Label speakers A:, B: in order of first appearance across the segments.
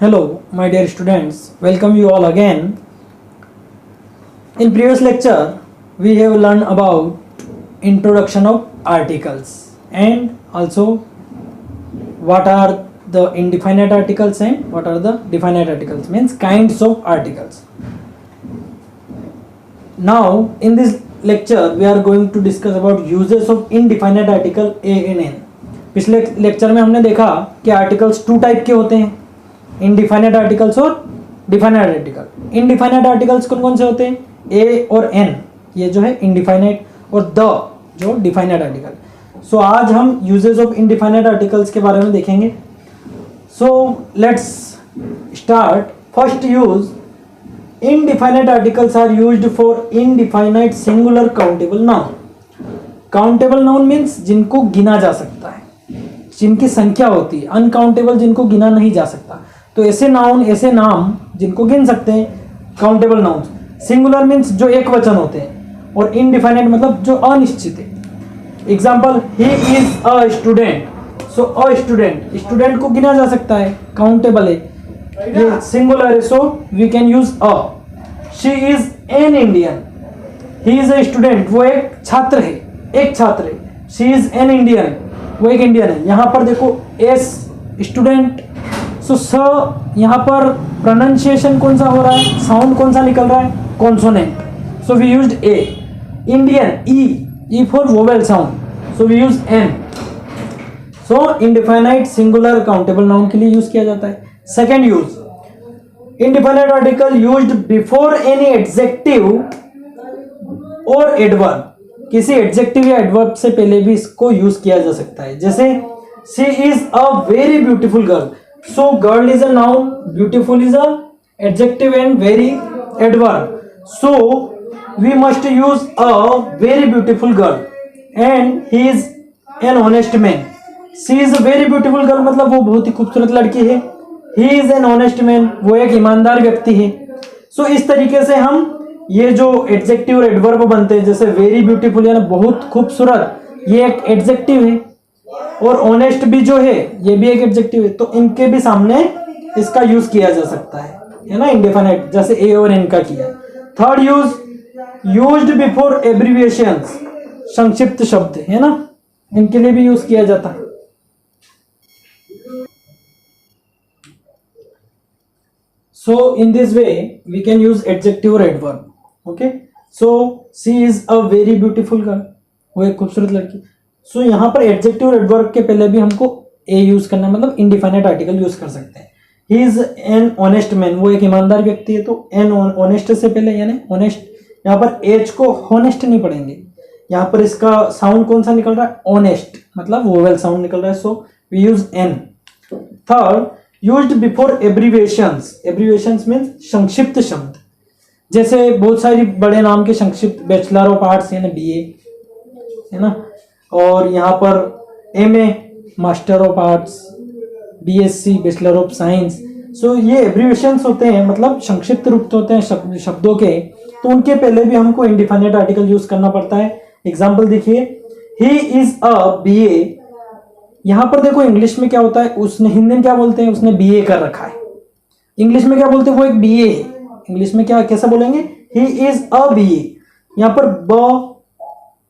A: Hello, my dear students. Welcome you all again. In previous lecture, we have learned about introduction of articles and also what are the indefinite articles and what are the definite articles, means kinds of articles. Now, in this lecture, we are going to discuss about uses of indefinite article a and n. पिछले lecture में हमने देखा कि articles to type के होते हैं, इनडिफाइनेट articles और definite article. इनडिफाइनेट articles कौन कौन से होते हैं? ए और एन, ये जो है इनडिफाइनेट, और द जो डिफाइनेट आर्टिकल। सो आज हम यूजेस ऑफ इनडिफाइनेट आर्टिकल्स के बारे में देखेंगे। So let's start. First use, indefinite articles are used for indefinite singular countable noun. Countable noun means जिनको गिना जा सकता है, जिनकी संख्या होती है। अनकाउंटेबल जिनको गिना नहीं जा सकता। तो ऐसे नाउन, ऐसे नाम जिनको गिन सकते हैं, काउंटेबल नाउन। सिंगुलर मीन्स जो एक वचन होते हैं, और इनडिफाइनाइट मतलब जो अनिश्चित है। Example, he is a student. So a student, student को गिना जा सकता है, काउंटेबल है, ये सिंगुलर है, so we can use a. She is an Indian. He is a student, वो एक छात्र है, एक छात्र है। शी इज एन इंडियन, वो एक इंडियन है। यहां पर देखो एस स्टूडेंट, सो स यहाँ पर प्रोनाउंसिएशन कौन सा हो रहा है, साउंड कौन सा निकल रहा है, consonant, so we used a. Indian, E for vowel sound, so we use an. So indefinite singular countable noun के लिए यूज किया जाता है। Second use, indefinite article used before any adjective और एडवर्ब। किसी एडजेक्टिव या एडवर्ब से पहले भी इसको यूज किया जा सकता है। जैसे she is a very beautiful girl. So girl is a noun, beautiful is a adjective and very adverb. So we must use a very beautiful girl and he is an honest man. She is a very beautiful girl मतलब वो बहुत ही खूबसूरत लड़की है। He is an honest man, वो एक ईमानदार व्यक्ति है। सो इस तरीके से हम ये जो एडजेक्टिव और एडवर्ब बनते हैं, जैसे वेरी ब्यूटीफुल यानी बहुत खूबसूरत, ये एक एडजेक्टिव है, और ऑनेस्ट भी जो है ये भी एक एडजेक्टिव है। तो इनके भी सामने इसका यूज किया जा सकता है ना, इंडेफिनाइट, जैसे ए और एन का किया। Third use, used before abbreviations, संक्षिप्त शब्द है ना, इनके लिए भी यूज किया जाता है। So in this way we can use adjective or adverb. Okay, so she is a very beautiful girl, वो एक खूबसूरत लड़की। so यहाँ पर adjective और adverb के पहले भी हमको a यूज करना, मतलब indefinite article यूज कर सकते हैं। he is an honest man, वो एक ईमानदार व्यक्ति है, तो an honest से पहले यानी honest, यहाँ पर h को honest नहीं पढ़ेंगे, यहाँ पर इसका साउंड कौन सा निकल रहा है, honest, मतलब वोवेल साउंड निकल रहा है, so we use n। Third, used before abbreviations. Abbreviations means संक्षिप्त शब्द, जैसे बहुत सारी बड़े नाम के संक्षिप्त, बैचलर ऑफ आर्ट्स यानी बीए है ना, और यहाँ पर MA, master of arts, BSc, bachelor of science. So ये एब्रीविएशंस होते हैं, मतलब संक्षिप्त रूप होते हैं शब्दों के, तो उनके पहले भी हमको इंडिफाइनेट आर्टिकल यूज करना पड़ता है। एग्जाम्पल देखिए, ही इज अ बीए। यहां पर देखो इंग्लिश में क्या होता है, उसने, हिंदी में क्या बोलते हैं, उसने बीए कर रखा है। इंग्लिश में क्या बोलते हैं, वो एक बीए है। इंग्लिश में क्या कैसा बोलेंगे, ही इज अ बीए। यहां पर ब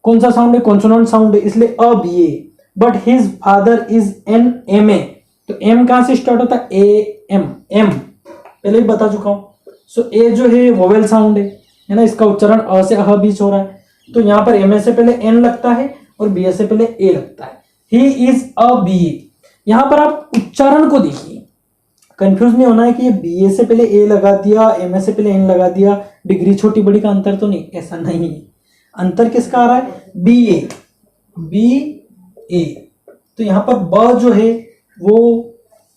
A: कौन सा साउंड है, कॉन्सोनेंट साउंड है, इसलिए a BA. But his father is an MA. तो एम कहां से स्टार्ट होता है, ए एम, एम पहले ही बता चुका हूं। सो ए जो है वोवेल साउंड है ना, इसका उच्चारण अ से अह बीच हो रहा है, तो यहां पर एमए से पहले एन लगता है और बीए से पहले ए लगता है। He is a BA. यहां पर आप उच्चारण को देखिए, कंफ्यूज नहीं होना है कि ये बीए से पहले ए लगा दिया, एमए से पहले एन लगा दिया, डिग्री छोटी बड़ी का अंतर तो नहीं, ऐसा नहीं है। अंतर किसका आ रहा है, बीए, बी ए। तो यहां पर ब जो है वो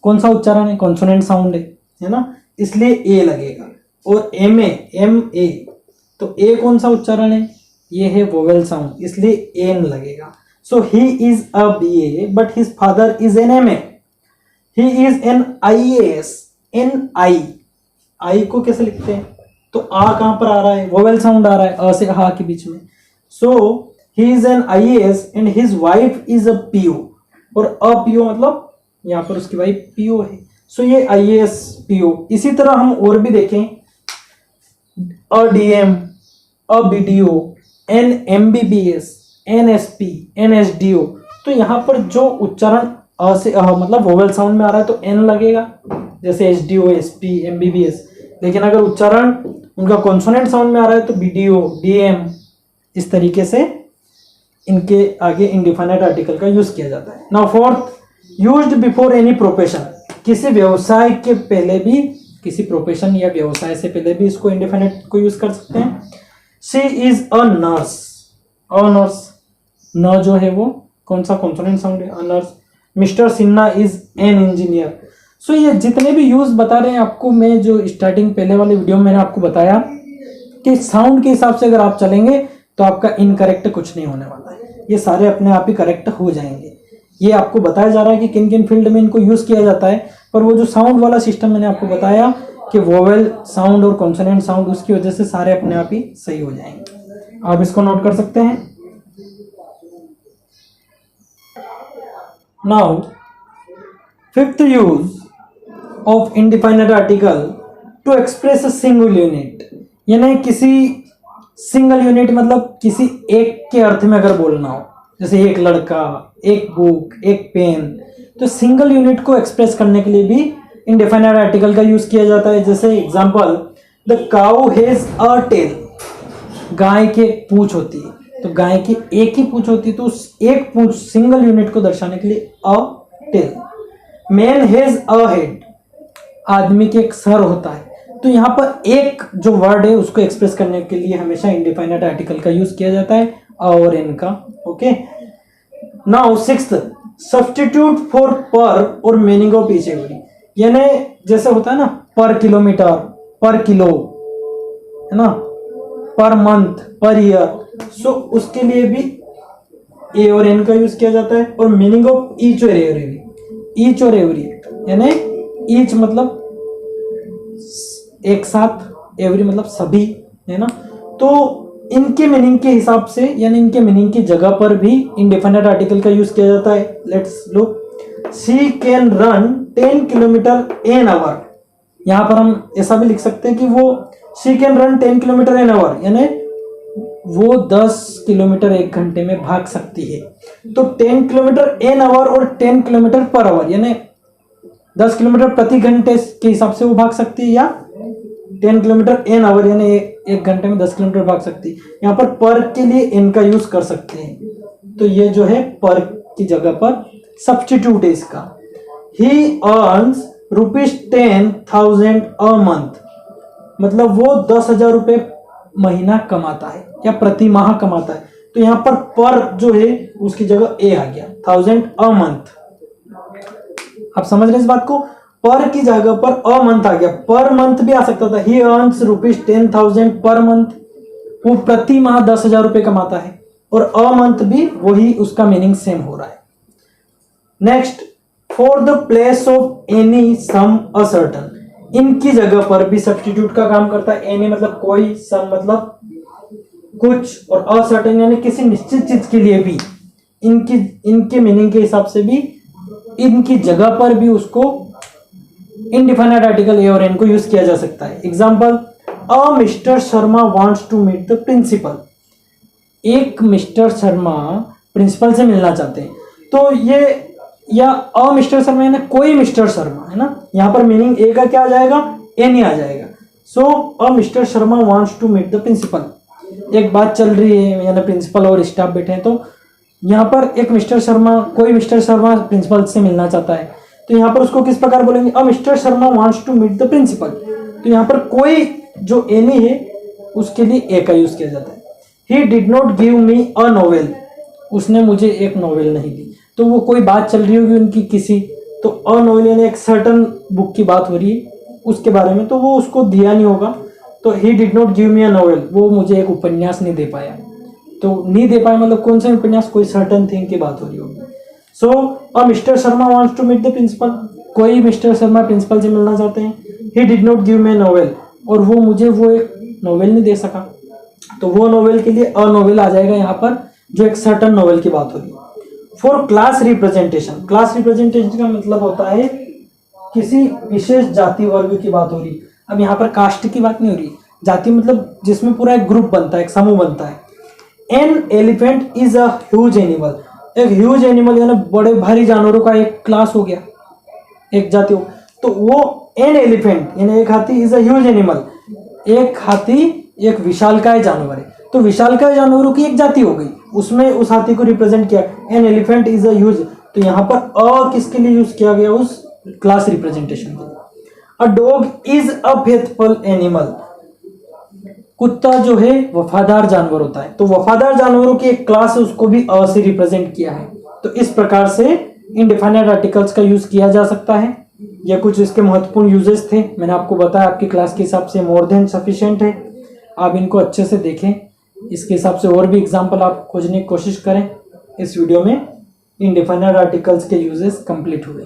A: कौन सा उच्चारण है, कॉन्सोनेंट साउंड है ना, इसलिए ए लगेगा। और एमए, एम ए, तो ए कौन सा उच्चारण है, ये है वोवेल साउंड, इसलिए एन लगेगा। So he is a BA, but his father is an MA. He is an IAS. NI, I को कैसे लिखते हैं, तो आ कहां पर आ रहा है, वोवेल साउंड आ रहा है, अ से हा के बीच में। So he is an IAS and his wife is a PO, और a PO मतलब यहाँ पर उसकी वाइफ PO है। सो ये IAS PO। इसी तरह हम और भी देखें, a DM, a BDO, an MBBS, NSP, NSDO। तो यहाँ पर जो उच्चारण अ से मतलब वोवेल साउंड में आ रहा है तो N लगेगा, जैसे SDO, SP, MBBS। लेकिन अगर उच्चारण उनका कॉन्सोनेंट साउंड में आ रहा है तो BDO, DM, इस तरीके से इनके आगे इंडिफिनिट आर्टिकल का यूज किया जाता है। Now fourth, used before any profession. किसी व्यवसाय के पहले भी, किसी प्रोफेशन या व्यवसाय से पहले भी इसको इंडिफिनिट को यूज कर सकते हैं। She is a nurse. A nurse, n जो है वो कौन सा कॉन्सोनेंट साउंड है, a nurse. Mister Sinha is an engineer. So ये जितने भी यूज बता रहे हैं आपको, मैं जो स्टार्टिंग पहले वाले वीडियो में मैंने आपको बताया कि साउंड के हिसाब से अगर आप चलेंगे तो आपका इनकरेक्ट कुछ नहीं होने वाला है, ये सारे अपने आप ही करेक्ट हो जाएंगे। ये आपको बताया जा रहा है कि किन किन फील्ड में इनको यूज किया जाता है, पर वो जो साउंड वाला सिस्टम मैंने आपको बताया कि वोवेल साउंड और कॉन्सोनेंट साउंड, उसकी वजह से सारे अपने आप ही सही हो जाएंगे। आप इसको नोट कर सकते हैं। Now fifth use of indefinite article to express a single unit, यानी किसी सिंगल यूनिट मतलब किसी एक के अर्थ में अगर बोलना हो, जैसे एक लड़का, एक बुक, एक पेन, तो सिंगल यूनिट को एक्सप्रेस करने के लिए भी इंडिफिनिट आर्टिकल का यूज किया जाता है। जैसे example, the cow has a tail. गाय की एक पूंछ होती है, तो गाय की एक ही पूंछ होती है, तो उस एक पूंछ सिंगल यूनिट को दर्शाने के लिए a tail. Man has a head. आदमी के एक सर होता है, तो यहाँ पर एक जो वर्ड है उसको एक्सप्रेस करने के लिए हमेशा इंडिफिनिट आर्टिकल का यूज किया जाता है, अ और एन का। Okay, now sixth, substitute for पर और मीनिंग ऑफ ईच एवरी। यानी जैसे होता है ना पर किलोमीटर, पर किलो, है ना, पर मंथ, पर ईयर, सो उसके लिए भी ए और एन का यूज किया जाता है। और मीनिंग ऑफ ईच और एवरी, ईच और एवरी, यानी ईच मतलब एक साथ, एवरी मतलब सभी, है ना। तो इनके मीनिंग के हिसाब से, यानी इनके मीनिंग की जगह पर भी इंडिफिनिट आर्टिकल का यूज किया जाता है। Let's look, she can run 10 kilometre an hour. यहां पर हम ऐसा भी लिख सकते हैं कि वो she can run 10 kilometre an hour, यानी वो 10 किलोमीटर एक घंटे में भाग सकती है। तो 10 किलोमीटर एन आवर और 10 किलोमीटर पर आवर, यानी 10 किलोमीटर प्रति घंटे के हिसाब से वो भाग सकती है, या 10 किलोमीटर एन आवर यानी एक घंटे में 10 किलोमीटर भाग सकती है। यहाँ पर के लिए एन का यूज कर सकते हैं, तो ये जो है पर की जगह पर सब्स्टिट्यूट है इसका। ही अर्न्स ₹10,000 अ मंथ, मतलब वो 10,000 रुपये महीना कमाता है या प्रति माह कमाता है। तो यहाँ पर जो है उसकी जगह ए आ गया, 1000 अ मंथ। आप समझ रहे इस बात को, पर की जगह पर अ मंथ आ गया, पर मंथ भी आ सकता था। ही अर्न्स ₹10,000 पर मंथ, वो प्रति माह 10,000 रुपये कमाता है, और अ मंथ भी वही, उसका मीनिंग सेम हो रहा है। Next, for the place of any some a certain, इनकी जगह पर भी सब्स्टिट्यूट का काम करता है। एनी मतलब कोई, सम मतलब कुछ, और असर्टेन यानी किसी निश्चित चीज के लिए भी इनके मीनिंग के हिसाब से भी इनकी जगह पर भी उसको इंडिफिनिट आर्टिकल ए और एन को यूज किया जा सकता है। Example, a mister Sharma wants to meet the principal. एक मिस्टर शर्मा प्रिंसिपल से मिलना चाहते हैं, तो ये, या अ मिस्टर शर्मा यानी कोई मिस्टर शर्मा, है ना। यहाँ पर मीनिंग ए का क्या आ जाएगा, एन ही आ जाएगा। So a mister Sharma wants to meet the principal. एक बात चल रही है, यानी प्रिंसिपल और स्टाफ बैठे हैं, तो यहाँ पर एक मिस्टर शर्मा, कोई मिस्टर शर्मा प्रिंसिपल से मिलना चाहता है, तो यहाँ पर उसको किस प्रकार बोलेंगे, a mister Sharma wants to meet the principal. तो यहाँ पर कोई जो एनी है उसके लिए ए का यूज किया जाता है। ही did not give me a novel, उसने मुझे एक नॉवेल नहीं दी। तो वो कोई बात चल रही होगी उनकी किसी, तो अ नॉवेल यानी एक सर्टन बुक की बात हो रही है उसके बारे में, तो वो उसको दिया नहीं होगा। तो ही did not give me a novel, वो मुझे एक उपन्यास नहीं दे पाया। तो नहीं दे पाया मतलब कौन सा उपन्यास, कोई सर्टन थिंग की बात हो रही होगी। So a mister Sharma wants to meet the principal, कोई मिस्टर शर्मा प्रिंसिपल से मिलना चाहते हैं। He did not give me a novel, और वो मुझे वो एक नॉवेल नहीं दे सका, तो वो नॉवेल के लिए अ नॉवेल आ जाएगा यहाँ पर, जो एक सर्टन नॉवेल की बात हो रही है। For class representation, class representation का मतलब होता है किसी विशेष जाति वर्ग की बात हो रही। अब यहाँ पर कास्ट की बात नहीं हो रही, जाति मतलब जिसमें पूरा एक ग्रुप बनता है, एक समूह बनता है। An elephant is a huge animal, एक ह्यूज एनिमल यानी बड़े भारी जानवरों का एक क्लास हो गया, एक जाति हो। तो वो एन एलिफेंट यानी एक हाथी इज अ ह्यूज एनिमल, एक हाथी एक विशालकाय जानवर है, तो विशालकाय जानवरों की एक जाति हो गई, उसमें उस हाथी को रिप्रेजेंट किया, an elephant is a huge. तो यहाँ पर अ किसके लिए यूज किया गया, उस क्लास रिप्रेजेंटेशन के लिए। A dog is a faithful animal, कुत्ता जो है वफादार जानवर होता है, तो वफादार जानवरों की एक क्लास है, उसको भी अ से रिप्रेजेंट किया है। तो इस प्रकार से इनडिफाइनाइट आर्टिकल्स का यूज किया जा सकता है। ये कुछ इसके महत्वपूर्ण यूजेस थे, मैंने आपको बताया, आपकी क्लास के हिसाब से मोर देन सफिशिएंट है, आप इनको अच्छे से देखें, इसके हिसाब से और भी एग्जाम्पल आप खोजने की कोशिश करें। इस वीडियो में इनडिफाइनाइट आर्टिकल्स के यूजेस कंप्लीट हुए।